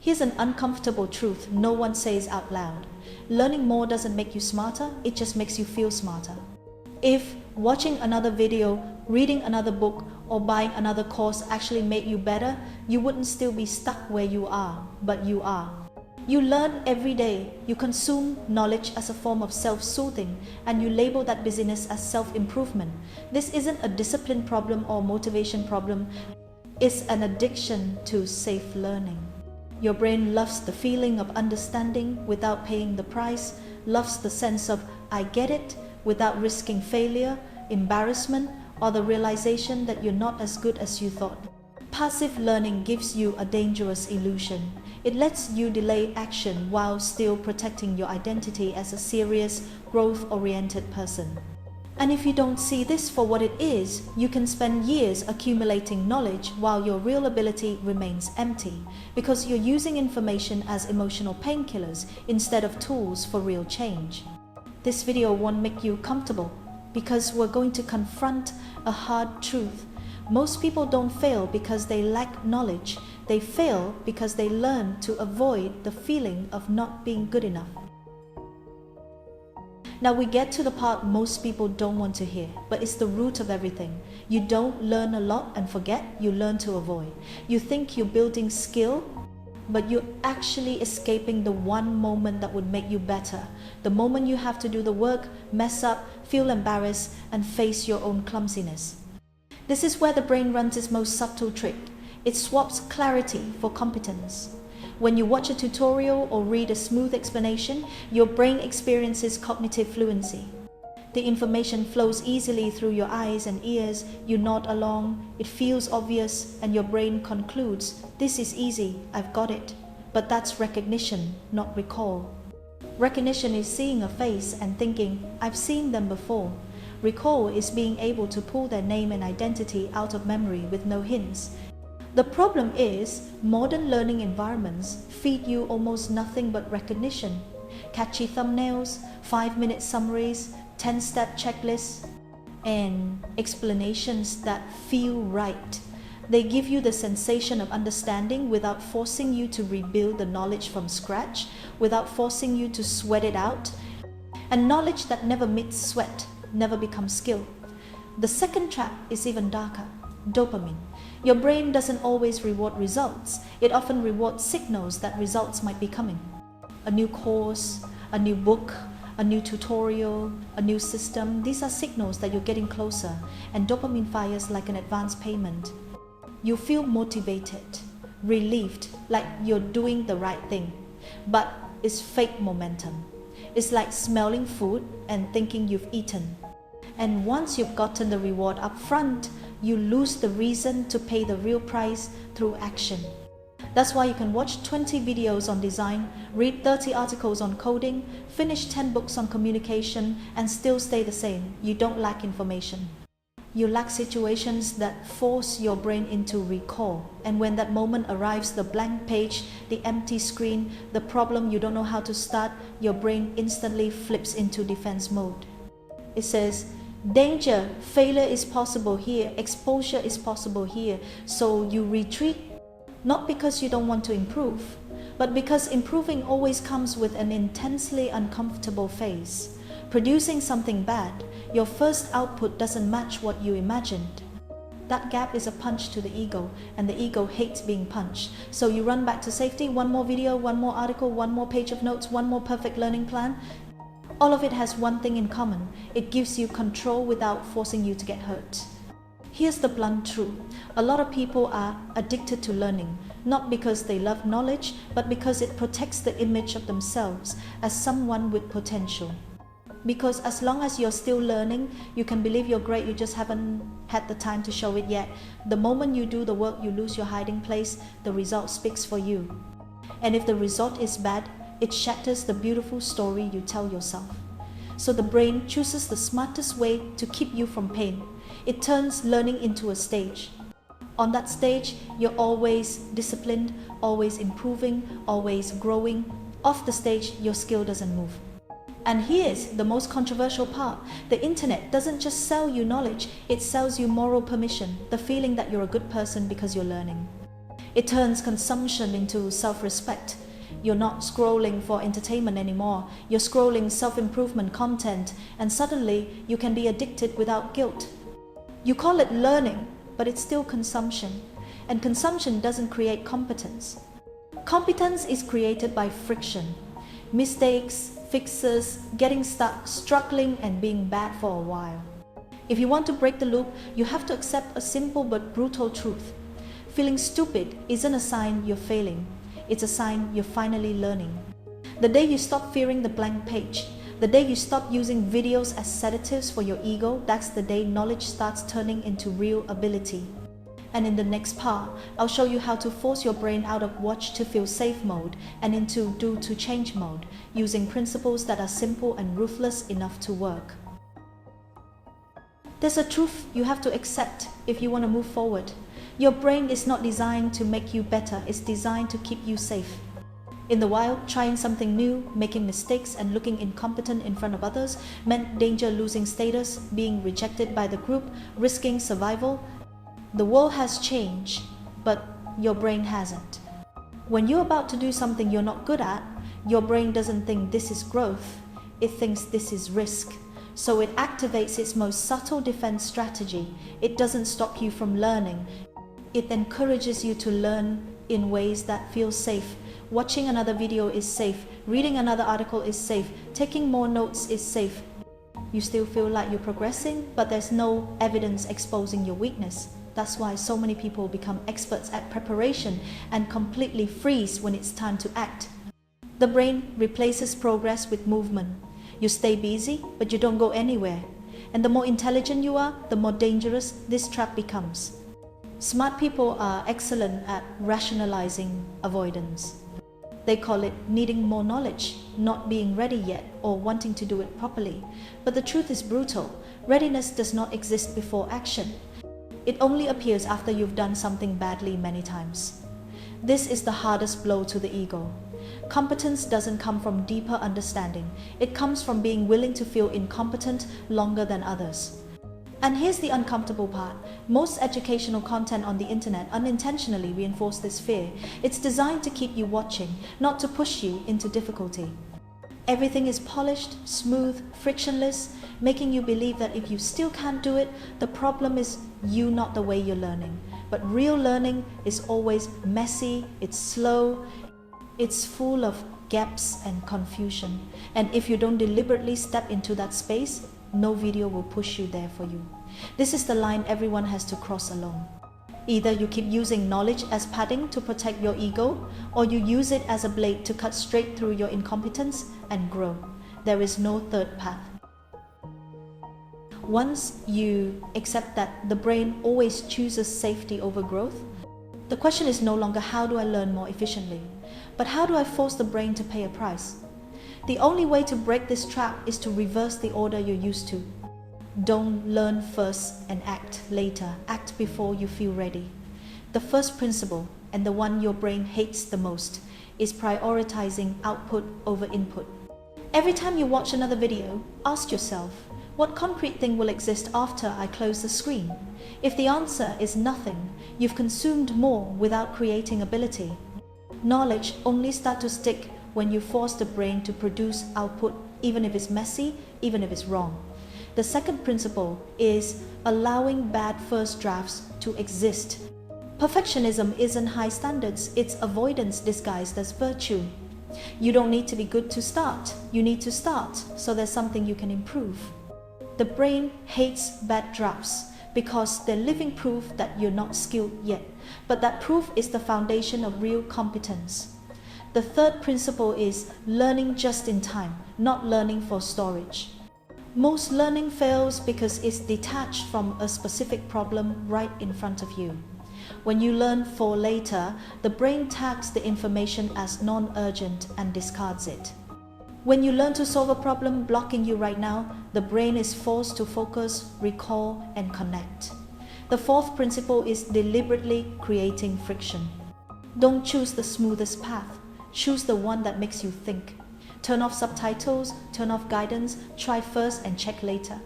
Here's an uncomfortable truth no one says out loud. Learning more doesn't make you smarter, it just makes you feel smarter. If watching another video, reading another book, or buying another course actually made you better, you wouldn't still be stuck where you are, but you are. You learn every day, you consume knowledge as a form of self-soothing, and you label that busyness as self-improvement. This isn't a discipline problem or motivation problem, it's an addiction to safe learning. Your brain loves the feeling of understanding without paying the price, loves the sense of I get it without risking failure, embarrassment, or the realization that you're not as good as you thought. Passive learning gives you a dangerous illusion. It lets you delay action while still protecting your identity as a serious, growth-oriented person. And if you don't see this for what it is, you can spend years accumulating knowledge while your real ability remains empty, because you're using information as emotional painkillers instead of tools for real change. This video won't make you comfortable, because we're going to confront a hard truth. Most people don't fail because they lack knowledge. They fail because they learn to avoid the feeling of not being good enough. Now we get to the part most people don't want to hear, but it's the root of everything. You don't learn a lot and forget, you learn to avoid. You think you're building skill, but you're actually escaping the one moment that would make you better. The moment you have to do the work, mess up, feel embarrassed, and face your own clumsiness. This is where the brain runs its most subtle trick. It swaps clarity for competence. When you watch a tutorial or read a smooth explanation, your brain experiences cognitive fluency. The information flows easily through your eyes and ears, you nod along, it feels obvious, and your brain concludes, this is easy, I've got it. But that's recognition, not recall. Recognition is seeing a face and thinking, I've seen them before. Recall is being able to pull their name and identity out of memory with no hints. The problem is, modern learning environments feed you almost nothing but recognition. Catchy thumbnails, 5-minute summaries, 10-step checklists, and explanations that feel right. They give you the sensation of understanding without forcing you to rebuild the knowledge from scratch, without forcing you to sweat it out. And knowledge that never meets sweat never becomes skill. The second trap is even darker. Dopamine. Your brain doesn't always reward results. It often rewards signals that results might be coming. A new course, a new book, a new tutorial, a new system. These are signals that you're getting closer, and dopamine fires like an advance payment. You feel motivated, relieved, like you're doing the right thing. But it's fake momentum. It's like smelling food and thinking you've eaten. And once you've gotten the reward up front, you lose the reason to pay the real price through action. That's why you can watch 20 videos on design, read 30 articles on coding, finish 10 books on communication, and still stay the same. You don't lack information. You lack situations that force your brain into recall. And when that moment arrives, the blank page, the empty screen, the problem you don't know how to start, your brain instantly flips into defense mode. It says, danger, failure is possible here, exposure is possible here. So you retreat, not because you don't want to improve, but because improving always comes with an intensely uncomfortable phase. Producing something bad, your first output doesn't match what you imagined. That gap is a punch to the ego, and the ego hates being punched. So you run back to safety, one more video, one more article, one more page of notes, one more perfect learning plan. All of it has one thing in common. It gives you control without forcing you to get hurt. Here's the blunt truth. A lot of people are addicted to learning, not because they love knowledge, but because it protects the image of themselves as someone with potential. Because as long as you're still learning, you can believe you're great, you just haven't had the time to show it yet. The moment you do the work, you lose your hiding place, the result speaks for you. And if the result is bad, it shatters the beautiful story you tell yourself. So the brain chooses the smartest way to keep you from pain. It turns learning into a stage. On that stage, you're always disciplined, always improving, always growing. Off the stage, your skill doesn't move. And here's the most controversial part. The internet doesn't just sell you knowledge, it sells you moral permission, the feeling that you're a good person because you're learning. It turns consumption into self-respect. You're not scrolling for entertainment anymore. You're scrolling self-improvement content, and suddenly you can be addicted without guilt. You call it learning, but it's still consumption. And consumption doesn't create competence. Competence is created by friction. Mistakes, fixes, getting stuck, struggling, and being bad for a while. If you want to break the loop, you have to accept a simple but brutal truth. Feeling stupid isn't a sign you're failing. It's a sign you're finally learning. The day you stop fearing the blank page, the day you stop using videos as sedatives for your ego, that's the day knowledge starts turning into real ability. And in the next part, I'll show you how to force your brain out of watch to feel safe mode and into do to change mode, using principles that are simple and ruthless enough to work. There's a truth you have to accept if you want to move forward. Your brain is not designed to make you better, it's designed to keep you safe. In the wild, trying something new, making mistakes, and looking incompetent in front of others meant danger, losing status, being rejected by the group, risking survival. The world has changed, but your brain hasn't. When you're about to do something you're not good at, your brain doesn't think this is growth, it thinks this is risk. So it activates its most subtle defense strategy. It doesn't stop you from learning. It encourages you to learn in ways that feel safe. Watching another video is safe. Reading another article is safe. Taking more notes is safe. You still feel like you're progressing, but there's no evidence exposing your weakness. That's why so many people become experts at preparation and completely freeze when it's time to act. The brain replaces progress with movement. You stay busy, but you don't go anywhere. And the more intelligent you are, the more dangerous this trap becomes. Smart people are excellent at rationalizing avoidance. They call it needing more knowledge, not being ready yet, or wanting to do it properly. But the truth is brutal. Readiness does not exist before action. It only appears after you've done something badly many times. This is the hardest blow to the ego. Competence doesn't come from deeper understanding. It comes from being willing to feel incompetent longer than others. And here's the uncomfortable part. Most educational content on the internet unintentionally reinforces this fear. It's designed to keep you watching, not to push you into difficulty. Everything is polished, smooth, frictionless, making you believe that if you still can't do it, the problem is you, not the way you're learning. But real learning is always messy, it's slow, it's full of gaps and confusion. And if you don't deliberately step into that space, no video will push you there for you. This is the line everyone has to cross alone. Either you keep using knowledge as padding to protect your ego, or you use it as a blade to cut straight through your incompetence and grow. There is no third path. Once you accept that the brain always chooses safety over growth, the question is no longer how do I learn more efficiently, but how do I force the brain to pay a price? The only way to break this trap is to reverse the order you're used to. Don't learn first and act later. Act before you feel ready. The first principle, and the one your brain hates the most, is prioritizing output over input. Every time you watch another video, ask yourself, what concrete thing will exist after I close the screen? If the answer is nothing, you've consumed more without creating ability. Knowledge only starts to stick when you force the brain to produce output, even if it's messy, even if it's wrong. The second principle is allowing bad first drafts to exist. Perfectionism isn't high standards, it's avoidance disguised as virtue. You don't need to be good to start, you need to start, so there's something you can improve. The brain hates bad drafts because they're living proof that you're not skilled yet, but that proof is the foundation of real competence. The third principle is learning just in time, not learning for storage. Most learning fails because it's detached from a specific problem right in front of you. When you learn for later, the brain tags the information as non-urgent and discards it. When you learn to solve a problem blocking you right now, the brain is forced to focus, recall, and connect. The fourth principle is deliberately creating friction. Don't choose the smoothest path. Choose the one that makes you think. Turn off subtitles, turn off guidance, try first and check later.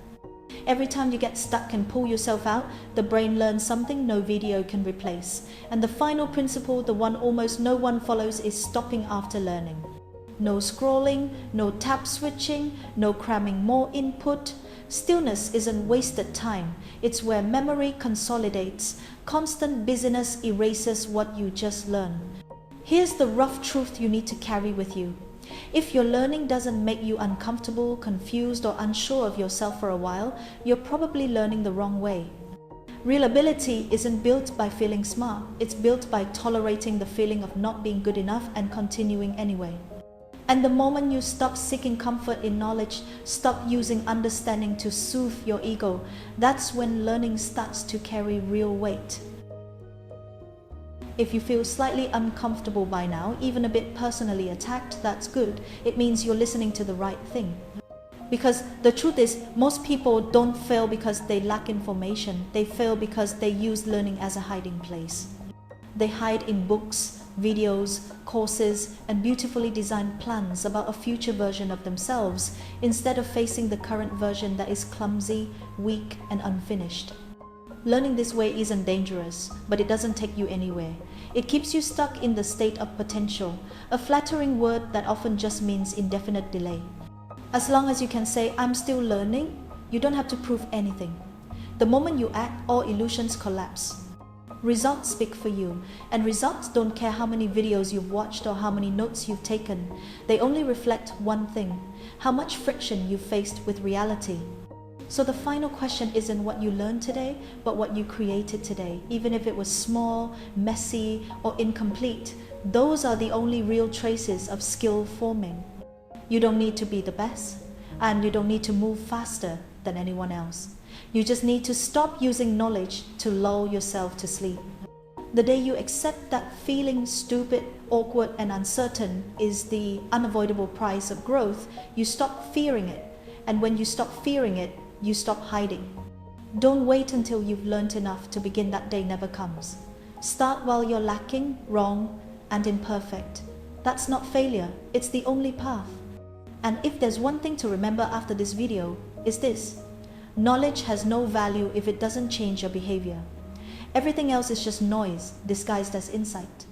Every time you get stuck and pull yourself out, the brain learns something no video can replace. And the final principle, the one almost no one follows, is stopping after learning. No scrolling, no tab switching, no cramming more input. Stillness isn't wasted time. It's where memory consolidates. Constant busyness erases what you just learned. Here's the rough truth you need to carry with you. If your learning doesn't make you uncomfortable, confused, or unsure of yourself for a while, you're probably learning the wrong way. Real ability isn't built by feeling smart. It's built by tolerating the feeling of not being good enough and continuing anyway. And the moment you stop seeking comfort in knowledge, stop using understanding to soothe your ego, that's when learning starts to carry real weight. If you feel slightly uncomfortable by now, even a bit personally attacked, that's good. It means you're listening to the right thing. Because the truth is, most people don't fail because they lack information. They fail because they use learning as a hiding place. They hide in books, videos, courses, and beautifully designed plans about a future version of themselves, instead of facing the current version that is clumsy, weak, and unfinished. Learning this way isn't dangerous, but it doesn't take you anywhere. It keeps you stuck in the state of potential, a flattering word that often just means indefinite delay. As long as you can say, "I'm still learning," you don't have to prove anything. The moment you act, all illusions collapse. Results speak for you, and results don't care how many videos you've watched or how many notes you've taken. They only reflect one thing: how much friction you've faced with reality. So the final question isn't what you learned today, but what you created today. Even if it was small, messy, or incomplete, those are the only real traces of skill forming. You don't need to be the best, and you don't need to move faster than anyone else. You just need to stop using knowledge to lull yourself to sleep. The day you accept that feeling stupid, awkward, and uncertain is the unavoidable price of growth, you stop fearing it. And when you stop fearing it, you stop hiding. Don't wait until you've learned enough to begin. That day never comes. Start while you're lacking, wrong, and imperfect. That's not failure, it's the only path. And if there's one thing to remember after this video, it's this: knowledge has no value if it doesn't change your behavior. Everything else is just noise disguised as insight.